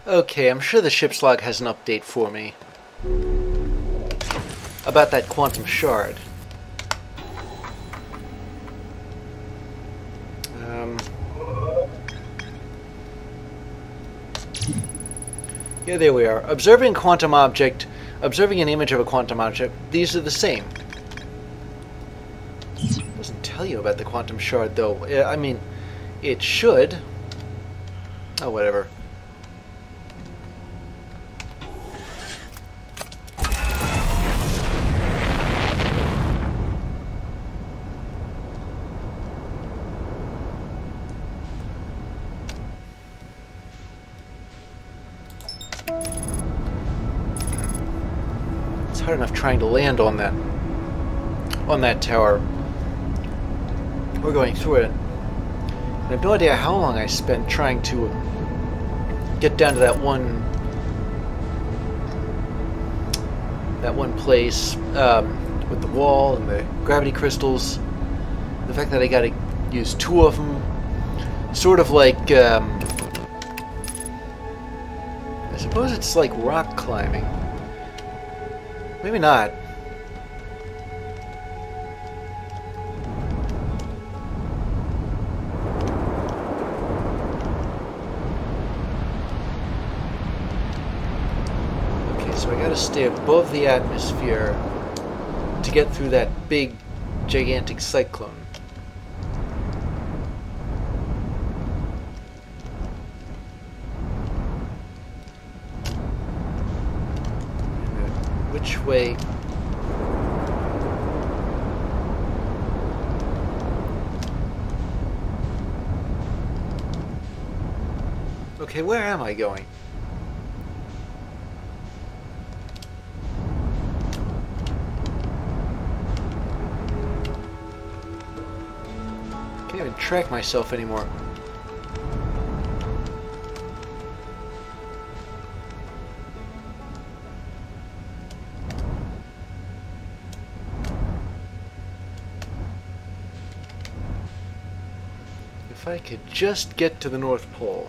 Okay, I'm sure the ship's log has an update for me about that quantum shard. Yeah, there we are. Observing quantum object, observing an image of a quantum object. These are the same. Doesn't tell you about the quantum shard, though. I mean, it should. Oh, whatever. It's hard enough trying to land on that tower. We're going through it. I have no idea how long I spent trying to get down to that one place with the wall and the gravity crystals. The fact that I got to use two of them, sort of like I suppose it's like rock climbing. Maybe not. So I gotta stay above the atmosphere to get through that big, gigantic cyclone. Which way? Okay, where am I going? Can't even track myself anymore. If I could just get to the North Pole.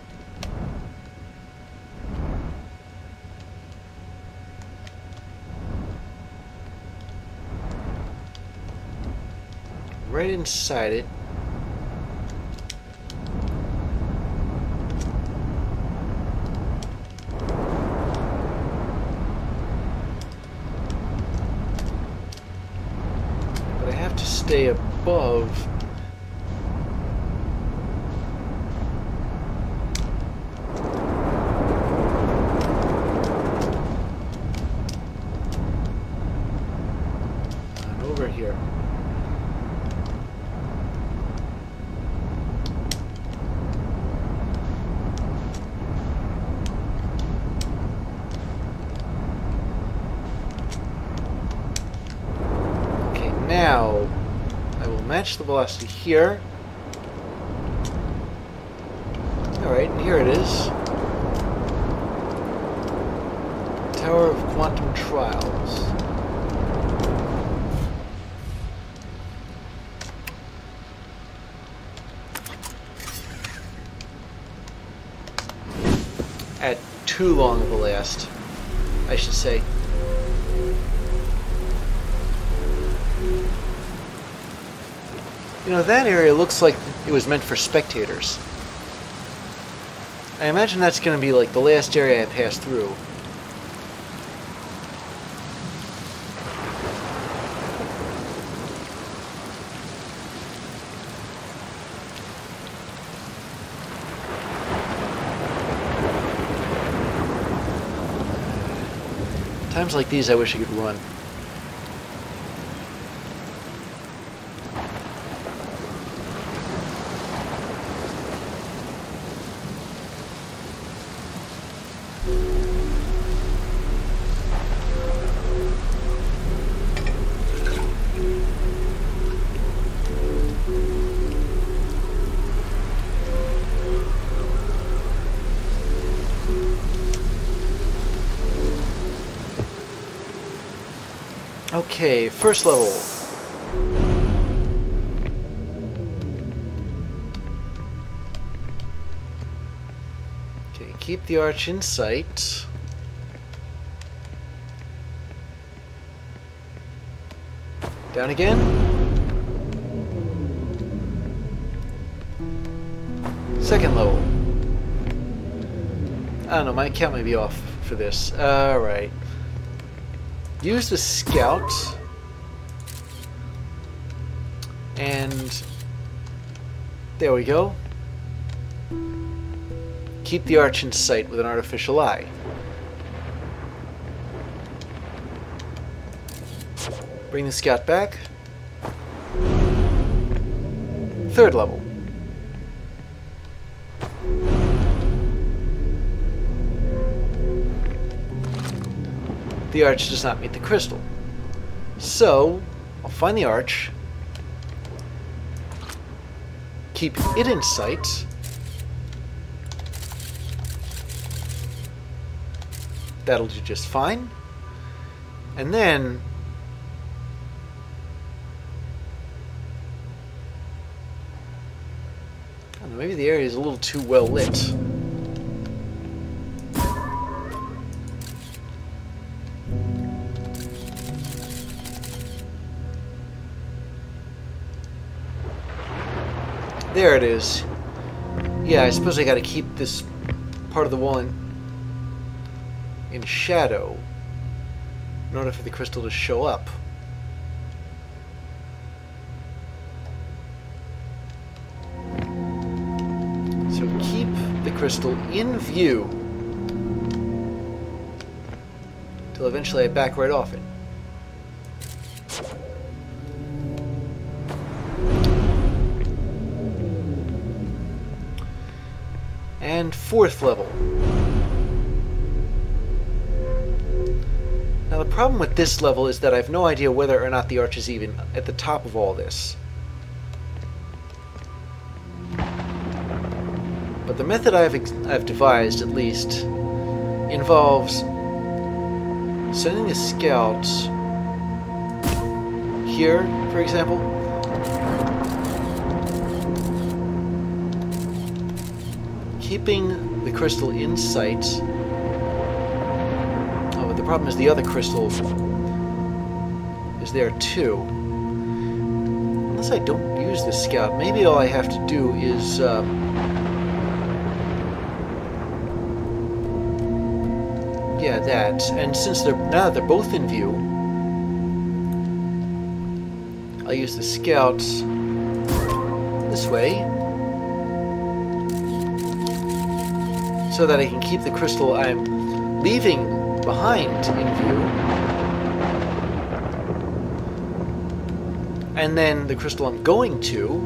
Right inside it. But I have to stay above. And over here. Now, I will match the velocity here. Alright, and here it is. Tower of Quantum Trials. At too long of a last, I should say. You know, that area looks like it was meant for spectators. I imagine that's going to be like the last area I pass through. Times like these, I wish I could run. Okay, first level. Okay, keep the arch in sight. Down again. Second level. I don't know, my count may be off for this. Alright. Use the scout. And there we go. Keep the arch in sight with an artificial eye. Bring the scout back. Third level. The arch does not meet the crystal. So, I'll find the arch. Keep it in sight. That'll do just fine. And then I don't know, maybe the area is a little too well lit. There it is. Yeah, I suppose I gotta keep this part of the wall in shadow in order for the crystal to show up. So keep the crystal in view till eventually I back right off it. And fourth level. Now the problem with this level is that I have no idea whether or not the arch is even at the top of all this. But the method I've devised, at least, involves sending the scouts here, for example. Keeping the crystal in sight. Oh, but the problem is the other crystal is there too. Unless I don't use the scout, maybe all I have to do is yeah, that. And since now that they're both in view, I'll use the scouts this way, so that I can keep the crystal I'm leaving behind in view, and then the crystal I'm going to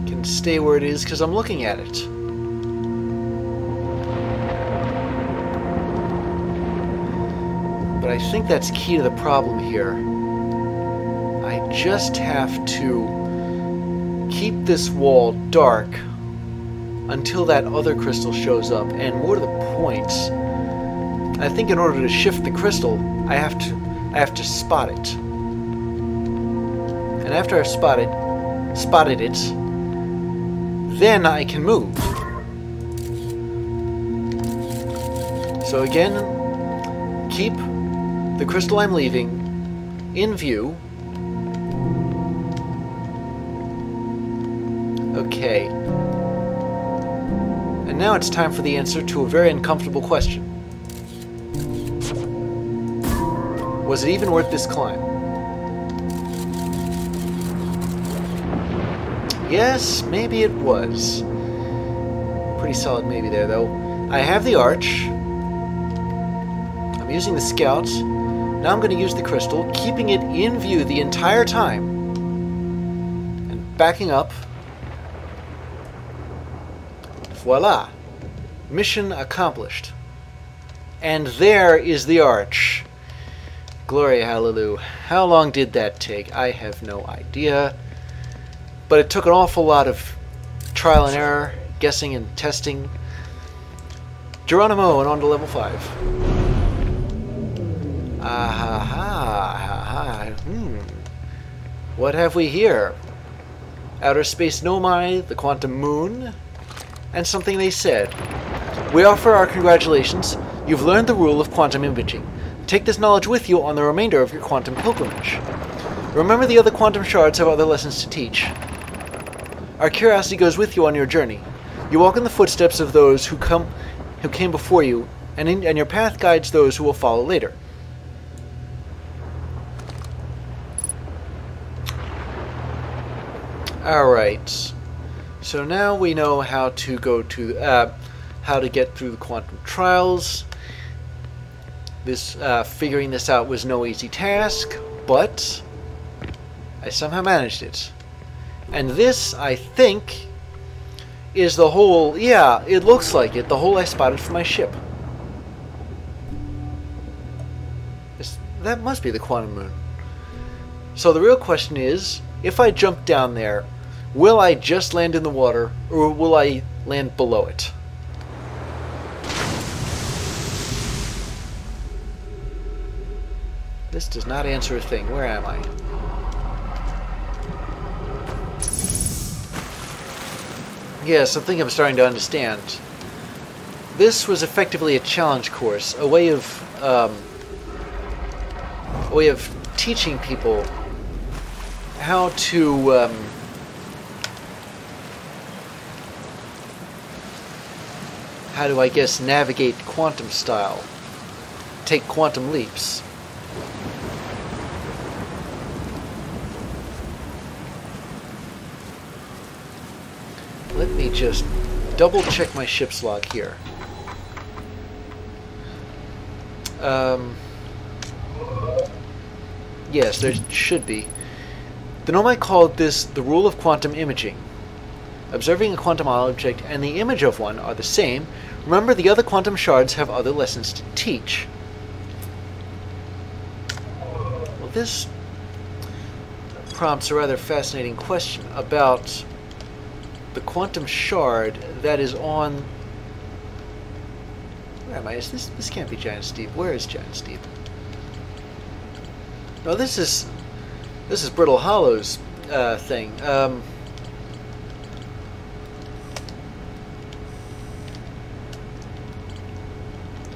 can stay where it is because I'm looking at it. But I think that's key to the problem here. I just have to keep this wall dark until that other crystal shows up. And more to the point, I think in order to shift the crystal, I have to spot it. And after I've spotted it, then I can move. So again, keep the crystal I'm leaving in view. Okay. And now it's time for the answer to a very uncomfortable question. Was it even worth this climb? Yes, maybe it was. Pretty solid maybe there, though. I have the arch. I'm using the scouts. Now I'm going to use the crystal, keeping it in view the entire time. And backing up. Voila! Mission accomplished. And there is the arch. Glory hallelujah. How long did that take? I have no idea. But it took an awful lot of trial and error, guessing and testing. Geronimo, and on to level 5. What have we here? Outer Space Nomai, the Quantum Moon, and something they said. We offer our congratulations. You've learned the rule of quantum imaging. Take this knowledge with you on the remainder of your quantum pilgrimage. Remember, the other quantum shards have other lessons to teach. Our curiosity goes with you on your journey. You walk in the footsteps of those who came before you, and your path guides those who will follow later. Alright, so now we know how to go to how to get through the quantum trials. Figuring this out was no easy task, but I somehow managed it. And this, I think, is the hole. Yeah, it looks like it. The hole I spotted for my ship. That must be the quantum moon. So the real question is, if I jump down there, will I just land in the water, or will I land below it? This does not answer a thing. Where am I? Yeah, something I'm starting to understand. This was effectively a challenge course, a way of teaching people how to I guess, navigate quantum style, take quantum leaps. Let me just double check my ship's log here. Yes, there should be. The Nomai called this the rule of quantum imaging. Observing a quantum object and the image of one are the same. Remember, the other quantum shards have other lessons to teach. Well, this prompts a rather fascinating question about the quantum shard that is on... Where am I? This can't be Giant Steep. Where is Giant Steep? No, this is Brittle Hollow's thing.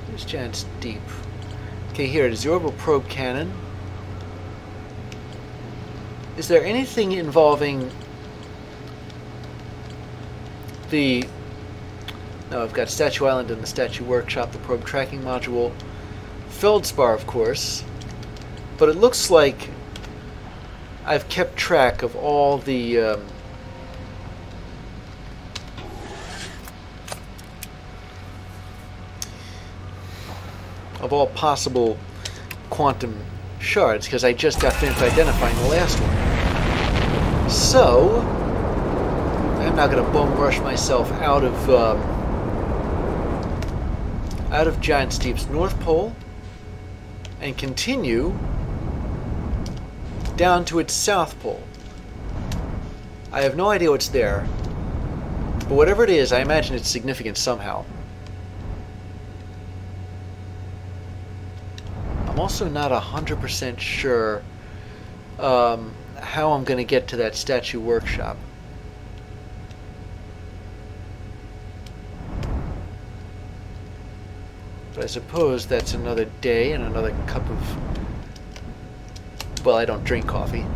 Where's Giant Steep? Okay, here it is. The orbital probe cannon. Is there anything involving the... No, I've got Statue Island and the Statue Workshop, the probe tracking module, Feldspar, of course, but it looks like I've kept track of all the of all possible quantum shards, because I just got finished identifying the last one. So I'm now going to bum rush myself out of Giant Steep's North Pole and continue down to its South Pole. I have no idea what's there, but whatever it is, I imagine it's significant somehow. I'm also not 100% sure how I'm going to get to that Statue Workshop. But I suppose that's another day and another cup of... Well, I don't drink coffee.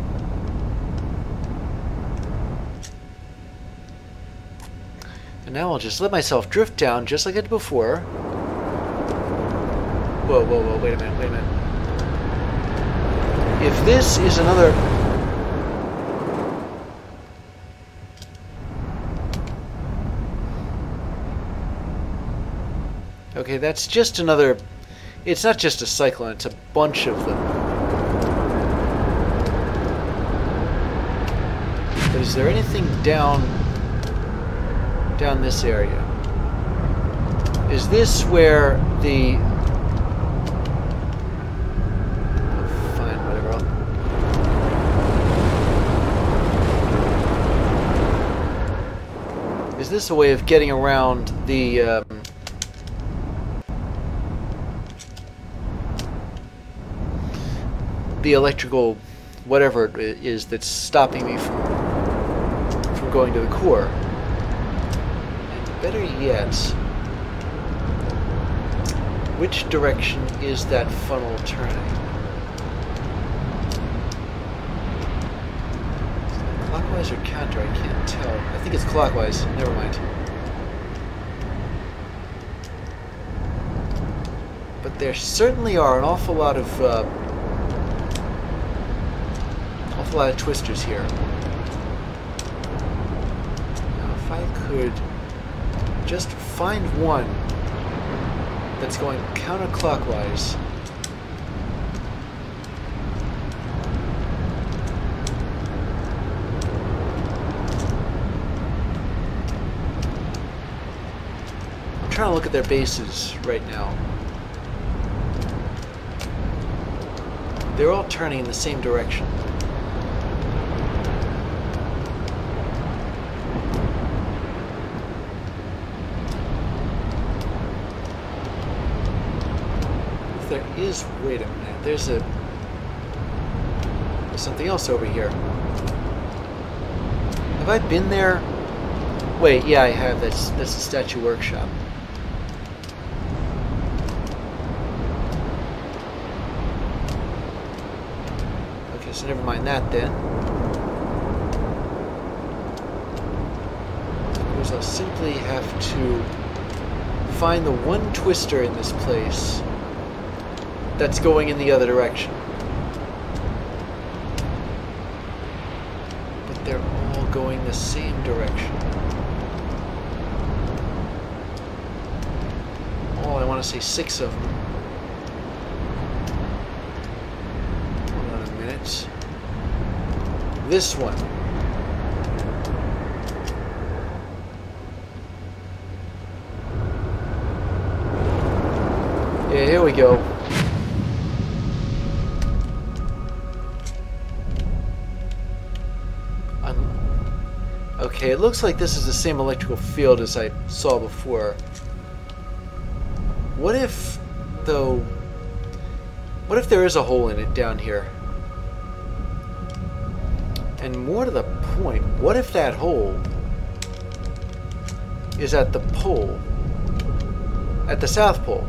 And now I'll just let myself drift down just like I did before. Whoa, whoa, whoa, wait a minute, wait a minute. If this is another... Okay, that's just another... It's not just a cyclone, it's a bunch of them. But is there anything down this area? Is this where the... Fine, whatever. Is this a way of getting around the... the electrical whatever it is that's stopping me from from going to the core. And better yet, which direction is that funnel turning? Is it clockwise or counter? I can't tell. I think it's clockwise. Never mind. But there certainly are an awful lot of twisters here. Now, if I could just find one that's going counterclockwise. I'm trying to look at their bases right now. They're all turning in the same direction. If there is, wait a minute, there's something else over here. Have I been there? Wait, yeah, I have. That's the Statue Workshop. So never mind that then. Suppose I'll simply have to find the one twister in this place that's going in the other direction. But they're all going the same direction. Oh, I want to say 6 of them. This one. Yeah, here we go. Okay, it looks like this is the same electrical field as I saw before. What if, though, what if there is a hole in it down here? And more to the point, what if that hole is at the pole, at the South Pole?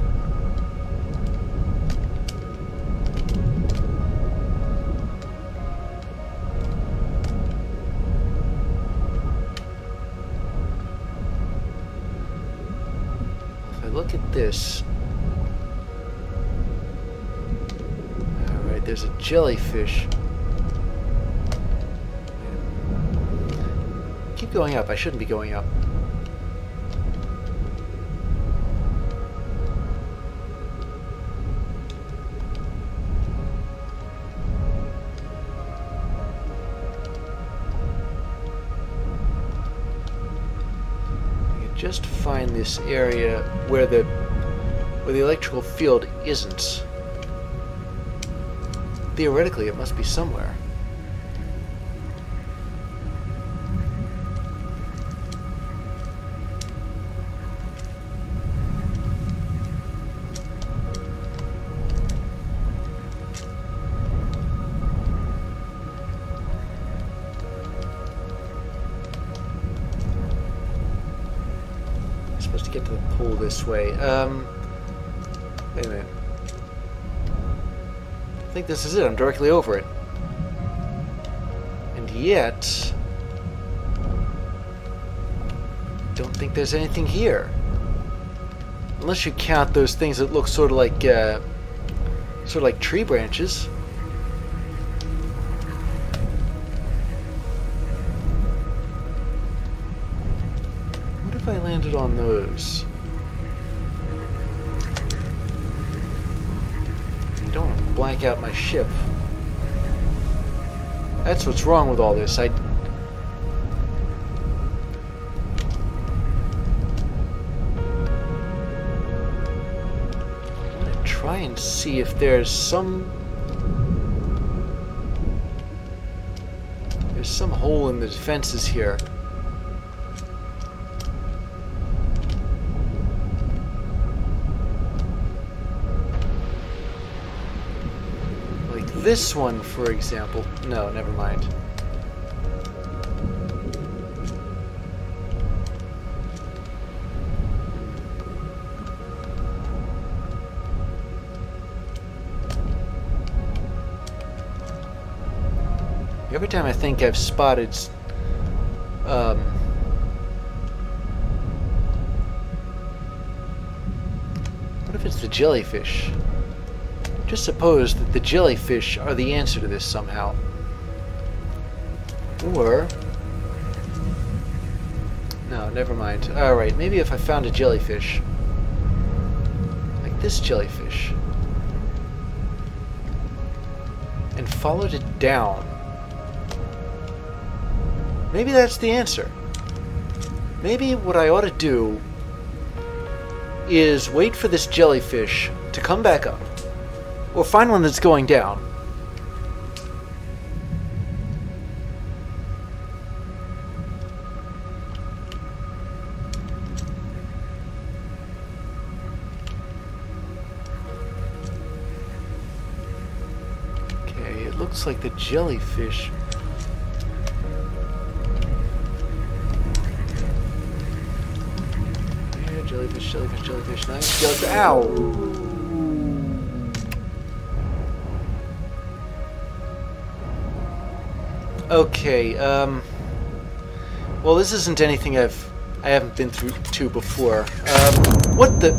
If I look at this, alright, there's a jellyfish. Keep going up. I shouldn't be going up. I can just find this area where the electrical field isn't. Theoretically, it must be somewhere. Supposed to get to the pool this way. Wait a minute. I think this is it. I'm directly over it. And yet, don't think there's anything here. Unless you count those things that look sort of like tree branches. I landed on those. I don't want to blank out my ship. That's what's wrong with all this. I'm going to try and see if there's some hole in the defenses here. This one, for example. No, never mind. every time I think I've spotted what if it's the jellyfish? Just suppose that the jellyfish are the answer to this somehow. Or... no, never mind. Alright, maybe if I found a jellyfish. Like this jellyfish. And followed it down. Maybe that's the answer. Maybe what I ought to do is wait for this jellyfish to come back up. Or find one that's going down. Okay, it looks like the jellyfish... yeah, jellyfish, jellyfish, jellyfish, nice. Jellyfish, ow! Okay, well, this isn't anything I haven't been through to before. What the...